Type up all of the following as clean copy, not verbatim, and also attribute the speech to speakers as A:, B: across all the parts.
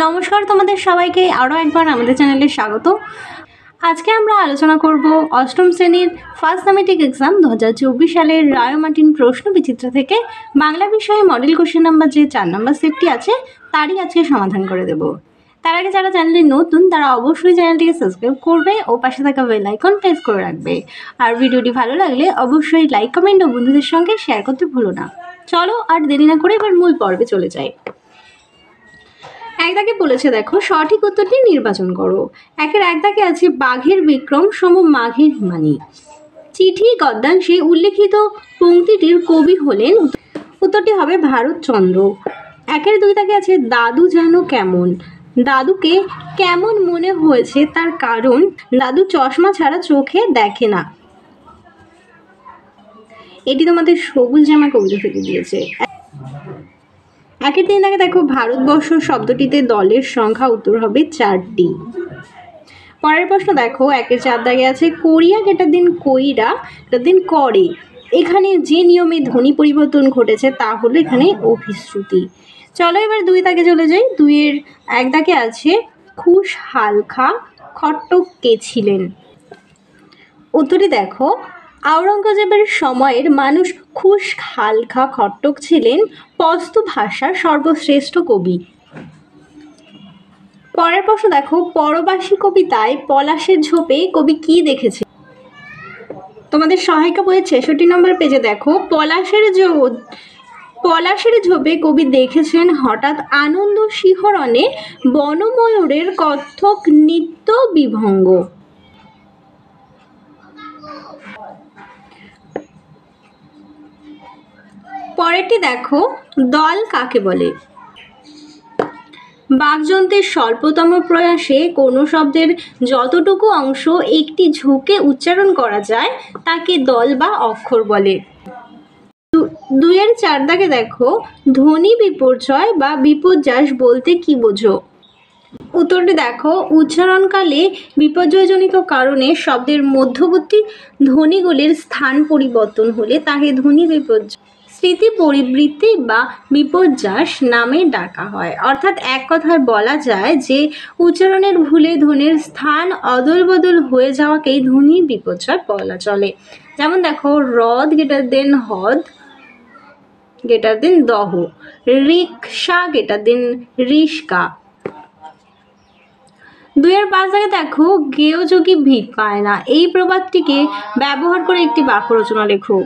A: নমস্কার তোমাদের সবাইকে আরও একবার আমাদের চ্যানেলে স্বাগত। আজকে আমরা আলোচনা করব অষ্টম শ্রেণীর ফার্স্ট সামেটিক এক্সাম 2024 সালের রায় মার্টিন প্রশ্ন বিচিত্র থেকে বাংলা বিষয়ে মডেল কোশ্চেন নাম্বার যে 4 নম্বর সেটটি আছে তারই আজকে সমাধান করে দেব। তার আগে যারা চ্যানেলে নতুন তারা অবশ্যই চ্যানেলটিকে সাবস্ক্রাইব করবে ও পাশে থাকা বেল আইকন প্রেস করে রাখবে। আর ভিডিওটি ভালো লাগলে অবশ্যই লাইক, কমেন্ট ও বন্ধুদের সঙ্গে শেয়ার করতে ভুলো না। চলো আর দেরি না করে এবার মূল পর্বে চলে যাই। এক দাগে বলেছে, দেখো সঠিক উত্তরটি নির্বাচন করো। একের এক দাগে আছে বাঘের বিক্রম সম মাঘের হিমানি। চিঠি গদ্যাংশে উল্লেখিত পংক্তিটির কবি হলেন, উত্তরটি হবে ভারতচন্দ্র। একের দুই দাগে আছে দাদু যেন কেমন। দাদুকে কেমন মনে হয়েছে তার কারণ দাদু চশমা ছাড়া চোখে দেখে না। এটি তোমাদের সবুজ জামা কবিতা থেকে দিয়েছে। একের তিন দাগে দেখো ভারতবর্ষ শব্দটিতে দলের সংখ্যা, উত্তর হবে 4টি। পরের প্রশ্ন দেখো, একের 4 দাগে আছে করিয়া গেটার দিন কইরা গেটার দিন করে। এখানে যে নিয়মে ধ্বনি পরিবর্তন ঘটেছে তা হলো এখানে অভিশ্রুতি। চলো এবার দুই দাগে চলে যাই। দুইয়ের এক দাগে আছে খুশ হালখা খট্টক কে ছিলেন। উত্তরটি দেখো, আওরঙ্গজেবের সময়ের মানুষ খুশ হালখা খট্টক ছিলেন পশতু ভাষার সর্বশ্রেষ্ঠ কবি। পরের প্রশ্ন দেখো, পরবাসী কবিতায় পলাশের ঝোপে কবি কি দেখেছে। তোমাদের সহায়িকা বইয়ের 66 নম্বর পেজে দেখো, পলাশের ঝোপে কবি দেখেছেন হঠাৎ আনন্দ শিহরণে বনময়ূরের কত্থক নৃত্য বিভঙ্গ। পরেরটি দেখো, দল কাকে বলে। বাকযন্ত্রের স্বল্পতম প্রয়াসে কোনো শব্দের যতটুকু অংশ একটি ঝুঁকে উচ্চারণ করা যায় তাকে দল বা অক্ষর বলে। দুইয়ের 4 দাগে দেখো, ধ্বনি বিপর্যয় বা বিপর্যাস বলতে কি বোঝো। উত্তরটি দেখো, উচ্চারণকালে বিপর্যয়জনিত কারণে শব্দের মধ্যবর্তী ধ্বনিগুলির স্থান পরিবর্তন হলে তাকে ধ্বনি বিপর্যয়, স্মৃতি পরিবৃত্তি বা বিপর্যাস নামে ডাকা হয়। অর্থাৎ এক কথায় বলা যায় যে উচ্চারণের ভুলে ধ্বনির স্থান অদল বদল হয়ে যাওয়াকেই ধ্বনি বিপর্যয় বলা চলে। যেমন দেখো, হ্রদ গেটার দেন হদ গেটার দেন দহ, রিকশা গেটার দেন রিস্কা। দুইয়ের 5 দাগে দেখো, গেয় যোগী ভিড় পায় না। এই প্রবাদটিকে ব্যবহার করে একটি বাক্য রচনা লেখো।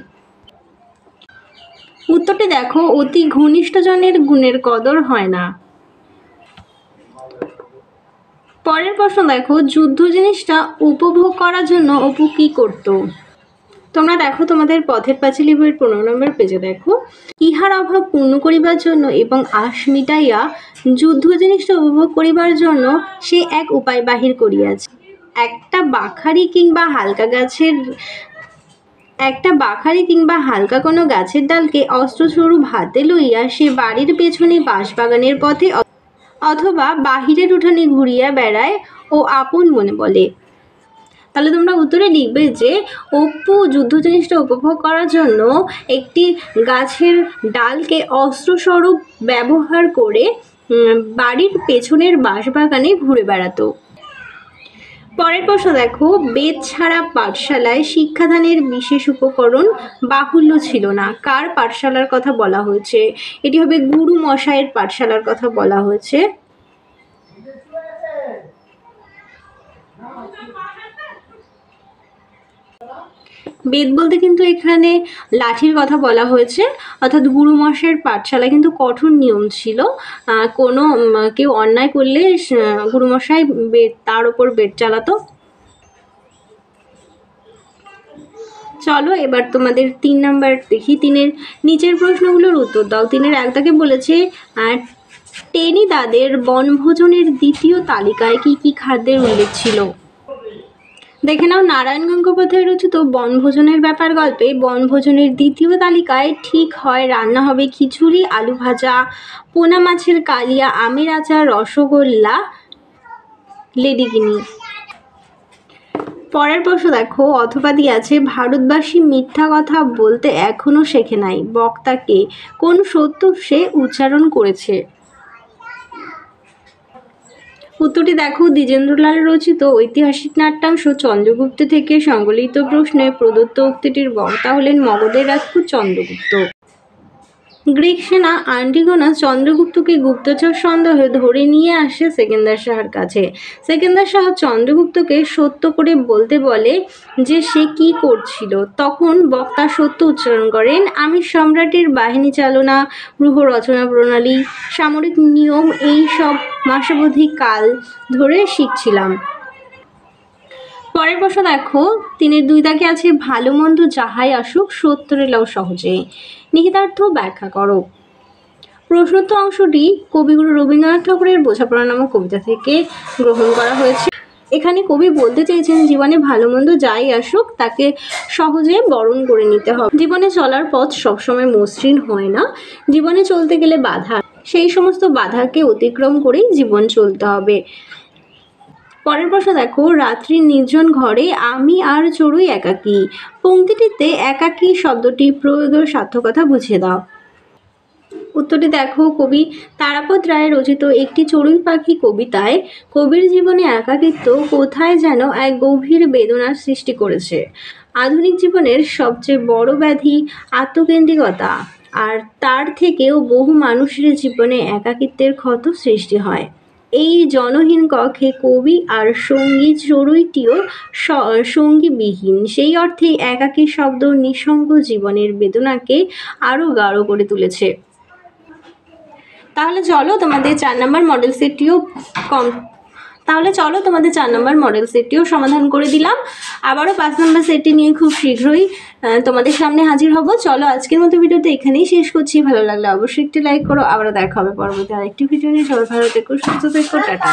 A: উত্তরটি দেখো, অতি ঘনিষ্ঠজনের গুণের কদর হয় না। পরের প্রশ্ন দেখো, যুদ্ধ জিনিসটা উপভোগ করার জন্য অপু কি করত। তোমরা দেখো তোমাদের পথের পাঁচালী বইয়ের 15 নম্বর পেজে দেখো, ইহার অভাব পূর্ণ করিবার জন্য এবং আশ মিটাইয়া যুদ্ধ জিনিসটা উপভোগ করিবার জন্য সে এক উপায় বাহির করিয়াছে। একটা বাখারি কিংবা হালকা কোনো গাছের ডালকে অস্ত্রস্বরূপ হাতে লইয়া সে বাড়ির পেছনে বাঁশবাগানের পথে অথবা বাহিরের উঠানে ঘুরিয়া বেড়ায় ও আপন মনে বলে। তাহলে তোমরা উত্তরে লিখবে যে অপু যুদ্ধ জিনিসটা উপভোগ করার জন্য একটি গাছের ডালকে অস্ত্রস্বরূপ ব্যবহার করে বাড়ির পেছনের বাঁশবাগানে ঘুরে বেড়াতো। পরের প্রশ্ন দেখো, বেদ ছাড়া পাঠশালায় শিক্ষাদানের বিশেষ উপকরণ বাহুল্য ছিল না। কার পাঠশালার কথা বলা হয়েছে? এটি হবে গুরু মশাইয়ের পাঠশালার কথা বলা হয়েছে। বেদ বলতে কিন্তু এখানে লাঠির কথা বলা হয়েছে, অর্থাৎ গুরু মশাইয়ের পাঠশালা কিন্তু কঠোর নিয়ম ছিল। কোনো কেউ অন্যায় করলে গুরুমশাই তার ওপর বেদ চালাতো। চলো এবার তোমাদের 3 নাম্বার দেখি। 3-এর নিচের প্রশ্নগুলোর উত্তর দাও। 3-এর 1 দাগে বলেছে, টেনিদাদের বনভোজনের দ্বিতীয় তালিকায় কি কি খাদ্যের উল্লেখ ছিল। দেখে নাও, নারায়ণ গঙ্গোপাধ্যায় রচিত বনভোজনের ব্যাপার গল্পে বনভোজনের দ্বিতীয় তালিকায় ঠিক হয় রান্না হবে খিচুড়ি, আলু ভাজা, পোনা মাছের কালিয়া, আমের আচার, রসগোল্লা, লেডিকিনি। পরের প্রশ্ন দেখো, অথবা দিয়ে আছে ভারতবাসী মিথ্যা কথা বলতে এখনো শেখে নাই। বক্তাকে কোন সত্য সে উচ্চারণ করেছে। উত্তরটি দেখো, দ্বিজেন্দ্রলাল রচিত ঐতিহাসিক নাট্যাংশ চন্দ্রগুপ্ত থেকে সংকলিত প্রশ্নে প্রদত্ত উক্তিটির বক্তা হলেন মগধের রাজপুত চন্দ্রগুপ্ত। গ্রিক সেনা আন্টিগোনাস চন্দ্রগুপ্তকে গুপ্তচর সন্দেহে ধরে নিয়ে আসে সেকেন্দার শাহর কাছে। সেকেন্দার শাহ চন্দ্রগুপ্তকে সত্য করে বলতে বলে যে সে কি করছিল। তখন বক্তা সত্য উচ্চারণ করেন, আমি সম্রাটের বাহিনী চালনা, গৃহ রচনা প্রণালী, সামরিক নিয়ম এই সব মাসাবধি কাল ধরে শিখছিলাম। পরের প্রশ্ন দেখো, 3-2 দাগে আছে ভালো মন্দ যাহাই আসুক সত্যরে লও সহজে, নিহিতার্থ ব্যাখ্যা করো। প্রশ্নোত্তর অংশটি কবিগুরু রবীন্দ্রনাথ ঠাকুরের বোঝাপড়া নামক কবিতা থেকে গ্রহণ করা হয়েছে। এখানে কবি বলতে চেয়েছেন জীবনে ভালো মন্দ যাই আসুক তাকে সহজে বরণ করে নিতে হবে। জীবনে চলার পথ সবসময় মসৃণ হয় না, জীবনে চলতে গেলে বাধা, সেই সমস্ত বাধাকে অতিক্রম করেই জীবন চলতে হবে। পরের প্রশ্ন দেখো, রাত্রির নির্জন ঘরে আমি আর চড়ুই একাকী, পংক্তিটিতে একাকী শব্দটি প্রয়োগের সার্থকতা বুঝিয়ে দাও। উত্তরটি দেখো, কবি তারাপদ রায় রচিত একটি চড়ুই পাখি কবিতায় কবির জীবনে একাকিত্ব কোথায় যেন এক গভীর বেদনার সৃষ্টি করেছে। আধুনিক জীবনের সবচেয়ে বড় ব্যাধি আত্মকেন্দ্রিকতা, আর তার থেকেও বহু মানুষের জীবনে একাকিত্বের ক্ষত সৃষ্টি হয়। এই জনহীন কক্ষে কবি আর সঙ্গী চড়ুইটিও সঙ্গীবিহীন, সেই অর্থে একাকী শব্দ নিঃসঙ্গ জীবনের বেদনাকে আরও গাঢ় করে তুলেছে। তাহলে চলো তোমাদের 4 নম্বর মডেল সেটটিও সমাধান করে দিলাম। আবারও 5 নম্বর সেটটি নিয়ে খুব শীঘ্রই তোমাদের সামনে হাজির হব। চলো আজকের মতো ভিডিওতে এখানেই শেষ করছি। ভালো লাগলে অবশ্যই একটি লাইক করো। আবারও দেখা হবে পরবর্তী আরেকটি ভিডিও নিয়ে। সবাই ভালো থেকো, সুস্থ থেকো, টাটা।